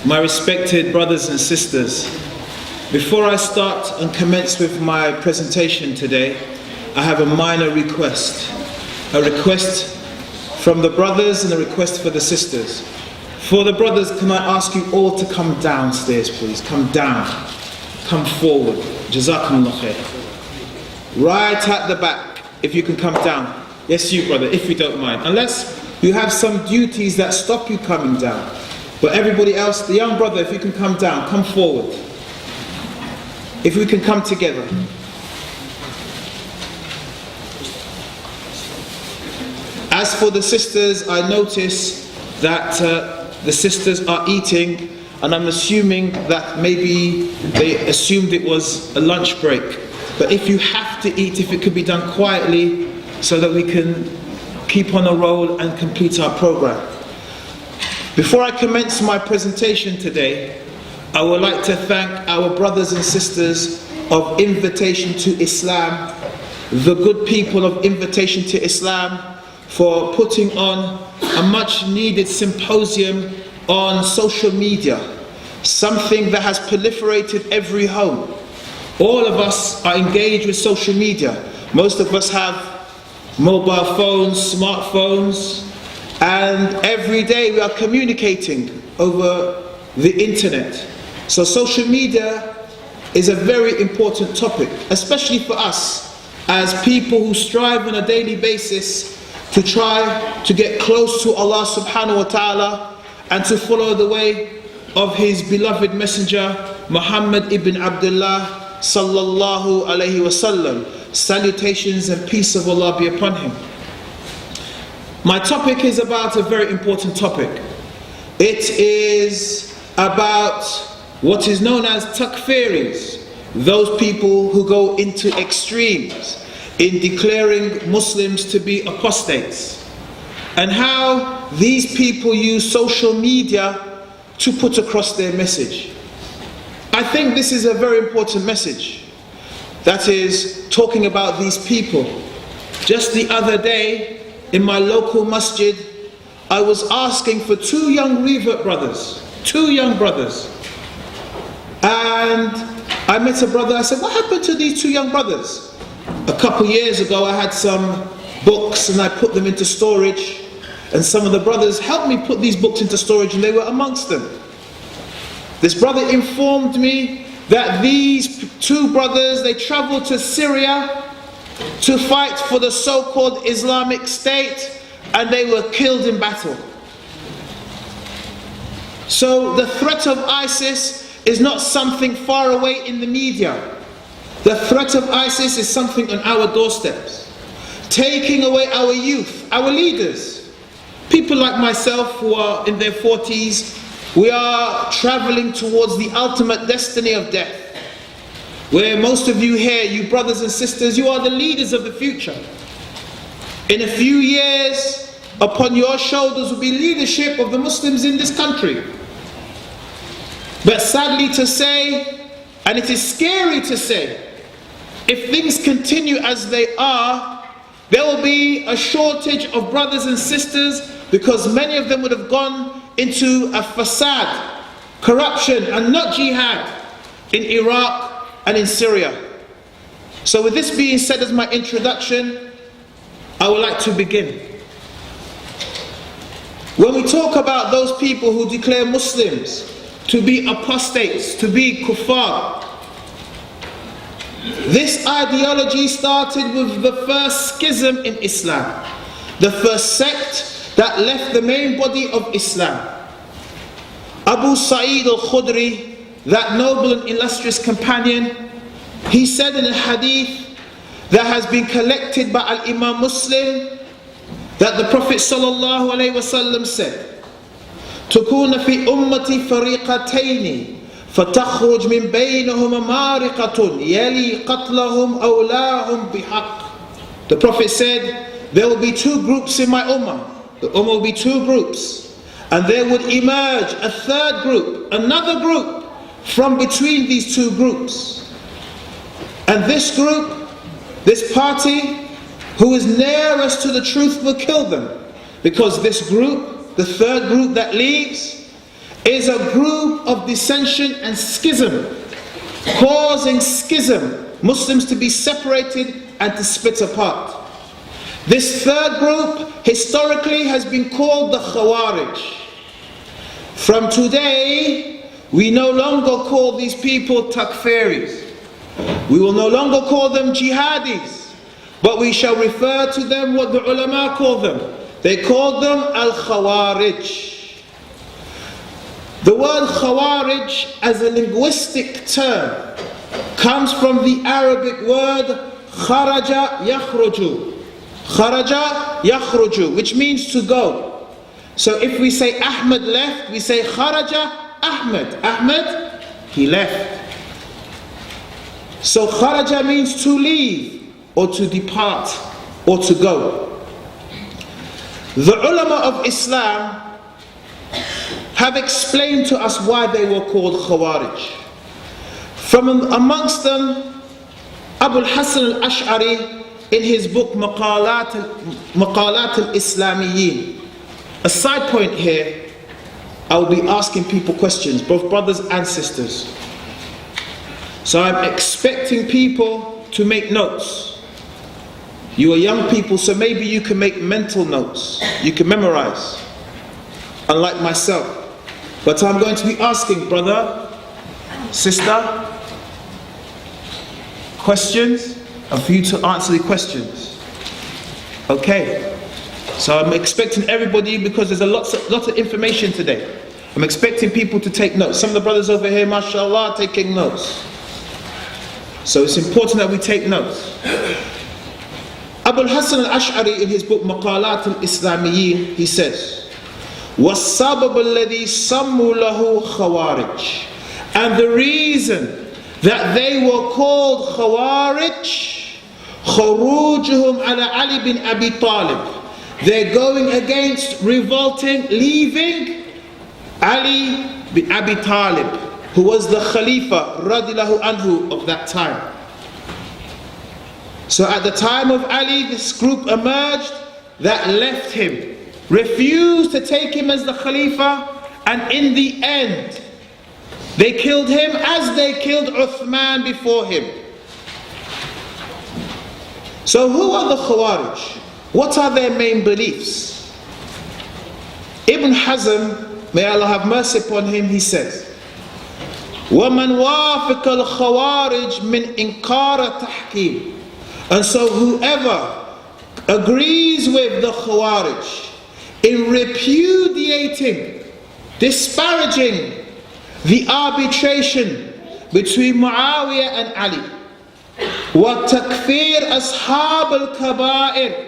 My respected brothers and sisters, before I start and commence with my presentation today, I have a minor request. A request from the brothers and a request for the sisters. For the brothers, can I ask you all to come downstairs, please? Come down. Come forward. Jazakumullah khair. Right at the back, if you can come down. Yes, you brother, if you don't mind. Unless you have some duties that stop you coming down. But everybody else, the young brother, if you can come down, come forward. If we can come together. As for the sisters, I notice that the sisters are eating, and I'm assuming that maybe they assumed it was a lunch break. But if you have to eat, if it could be done quietly so that we can keep on a roll and complete our program. Before I commence my presentation today, I would like to thank our brothers and sisters of Invitation to Islam, the good people of Invitation to Islam, for putting on a much needed symposium on social media, something that has proliferated every home. All of us are engaged with social media. Most of us have mobile phones, smartphones, and every day we are communicating over the internet. So social media is a very important topic, especially for us as people who strive on a daily basis to try to get close to Allah subhanahu wa ta'ala and to follow the way of His beloved messenger Muhammad ibn Abdullah sallallahu alayhi wasallam. Salutations and peace of Allah be upon him. My topic is about a very important topic. It is about what is known as Takfeeris, those people who go into extremes in declaring Muslims to be apostates, and how these people use social media to put across their message. I think this is a very important message, that is talking about these people. Just the other day in my local masjid, I was asking for two young revert brothers, and I met a brother. I said, what happened to these two young brothers? A couple years ago I had some books and I put them into storage, and some of the brothers helped me put these books into storage, and they were amongst them. This brother informed me that these two brothers, they traveled to Syria to fight for the so-called Islamic State, and they were killed in battle. So the threat of ISIS is not something far away in the media. The threat of ISIS is something on our doorsteps, taking away our youth, our leaders. People like myself who are in their 40s, we are traveling towards the ultimate destiny of death, where most of you here, you brothers and sisters, you are the leaders of the future. In a few years, upon your shoulders will be leadership of the Muslims in this country. But sadly to say, and it is scary to say, if things continue as they are, there will be a shortage of brothers and sisters, because many of them would have gone into a fasad, corruption, and not jihad in Iraq and in Syria. So with this being said as my introduction, I would like to begin. When we talk about those people who declare Muslims to be apostates, to be kuffar, this ideology started with the first schism in Islam, the first sect that left the main body of Islam. Abu Sa'id al-Khudri, that noble and illustrious companion, he said in a hadith that has been collected by Al-Imam Muslim, that the Prophet sallallahu alaihi wasallam said, تكون في أمتي فريقتين فتخرج من بينهما مارقة يلي قتلهم أولاهم بحق. The Prophet said, there will be two groups in my ummah. The ummah will be two groups, and there would emerge a third group, another group from between these two groups. And this group, this party who is nearest to the truth will kill them, because this group, the third group that leaves, is a group of dissension and schism, causing schism, Muslims to be separated and to split apart. This third group historically has been called the Khawarij. From today, we no longer call these people Takfeeris. We will no longer call them jihadis, but we shall refer to them what the ulama call them. They called them al-Khawarij. The word Khawarij as a linguistic term comes from the Arabic word kharaja yakhruju. Kharaja yakhruju, which means to go. So if we say Ahmed left, we say kharaja Ahmed. Ahmed, he left. So kharaja means to leave, or to depart, or to go. The ulama of Islam have explained to us why they were called Khawarij. From amongst them, Abu al-Hasan al-Ash'ari in his book Maqalat al-Islamiyyin. A side point here, I will be asking people questions, both brothers and sisters. So I'm expecting people to make notes. You are young people, so maybe you can make mental notes. You can memorize, unlike myself. But I'm going to be asking, brother, sister, questions, and for you to answer the questions. Okay. So I'm expecting everybody, because there's a lot of information today. I'm expecting people to take notes. Some of the brothers over here, mashallah, taking notes. So it's important that we take notes. Abu al-Hasan al-Ash'ari in his book Maqalat al-Islamiyyin, he says, وَالسَّبَبُ الَّذِي سَمُّوا لَهُ خَوَارِجْ. And the reason that they were called Khawarij, خُرُوجُهُمْ عَلَى عَلِي بِنْ أَبِي طَالِبٍ. They're going against, revolting, leaving Ali bin Abi Talib, who was the Khalifa radiallahu anhu of that time. So at the time of Ali, this group emerged that left him, refused to take him as the Khalifa, and in the end, they killed him as they killed Uthman before him. So who are the Khawarij? What are their main beliefs? Ibn Hazm, may Allah have mercy upon him, he says, وَمَنْ وَافِقَ الْخَوَارِجْ مِنْ إِنْكَارَ تَحْكِيمٍ. And so whoever agrees with the Khawarij in repudiating, disparaging the arbitration between Muawiyah and Ali, وَتَكْفِيرْ أَصْحَابِ الْكَبَائِرِ,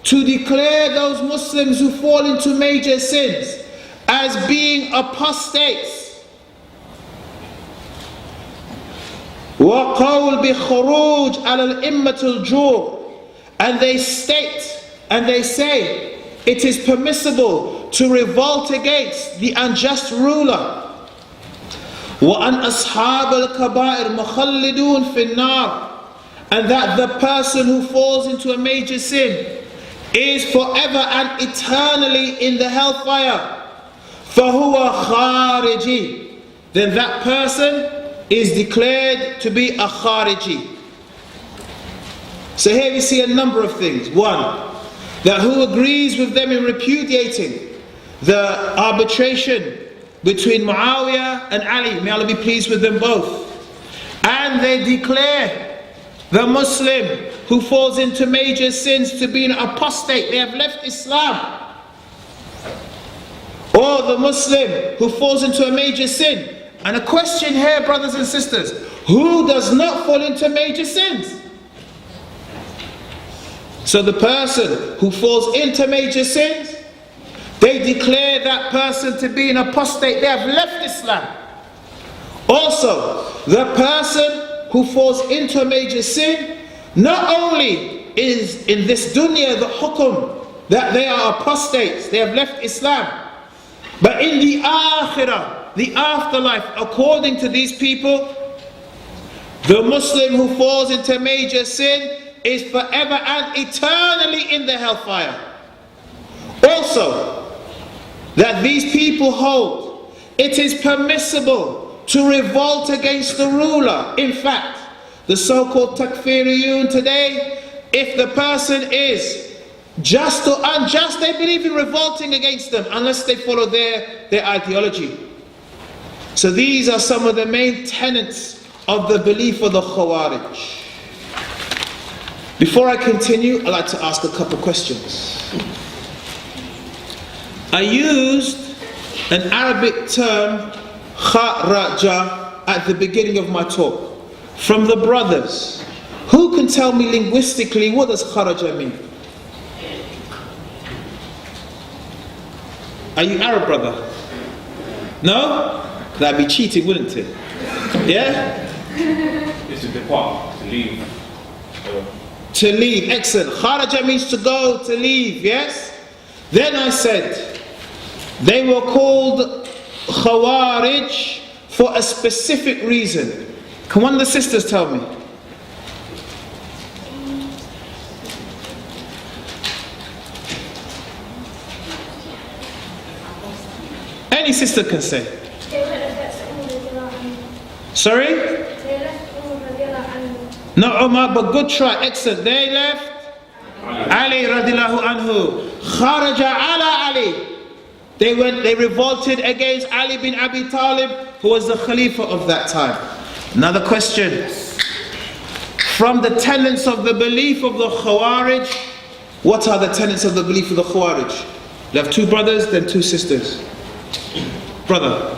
to declare those Muslims who fall into major sins as being apostates, وَقَوْلْ بِخُرُوجْ عَلَى الْإِمَّةِ الْجُورِ. And they state and they say it is permissible to revolt against the unjust ruler. وَأَنْ أَصْحَابَ الْكَبَائِرِ مُخَلِّدُونَ فِي النَّارِ. And that the person who falls into a major sin is forever and eternally in the hellfire. فَهُوَ خَارِجِي. Then that person is declared to be a Khariji. So here we see a number of things. One, that who agrees with them in repudiating the arbitration between Muawiyah and Ali, may Allah be pleased with them both, and they declare the Muslim who falls into major sins to be an apostate, they have left Islam. Or the Muslim who falls into a major sin. And a question here, brothers and sisters, who does not fall into major sins? So the person who falls into major sins, they declare that person to be an apostate, they have left Islam. Also, the person who falls into a major sin, not only is in this dunya the hukum that they are apostates, they have left Islam, but in the akhirah, the afterlife, according to these people, the Muslim who falls into major sin is forever and eternally in the hellfire. Also, that these people hold it is permissible to revolt against the ruler. In fact, the so-called Takfeeri today, if the person is just or unjust, they believe in revolting against them unless they follow their ideology. So these are some of the main tenets of the belief of the Khawarij. Before I continue, I'd like to ask a couple questions. I used an Arabic term, kharaja, at the beginning of my talk. From the brothers, who can tell me linguistically what does kharaja mean? Are you Arab, brother? No? That'd be cheating, wouldn't it? Yeah? It's to depart, to leave. To leave, excellent. Kharaja means to go, to leave, yes? Then I said, they were called Khawarij for a specific reason. Can one of the sisters tell me? Any sister can say. Sorry? No, Umar, but good try. Excellent. They left Ali radiallahu anhu. Kharaja ala Ali. They revolted against Ali bin Abi Talib, who was the Khalifa of that time. Another question. From the tenets of the belief of the Khawarij, what are the tenets of the belief of the Khawarij? You have two brothers, then two sisters. Brother.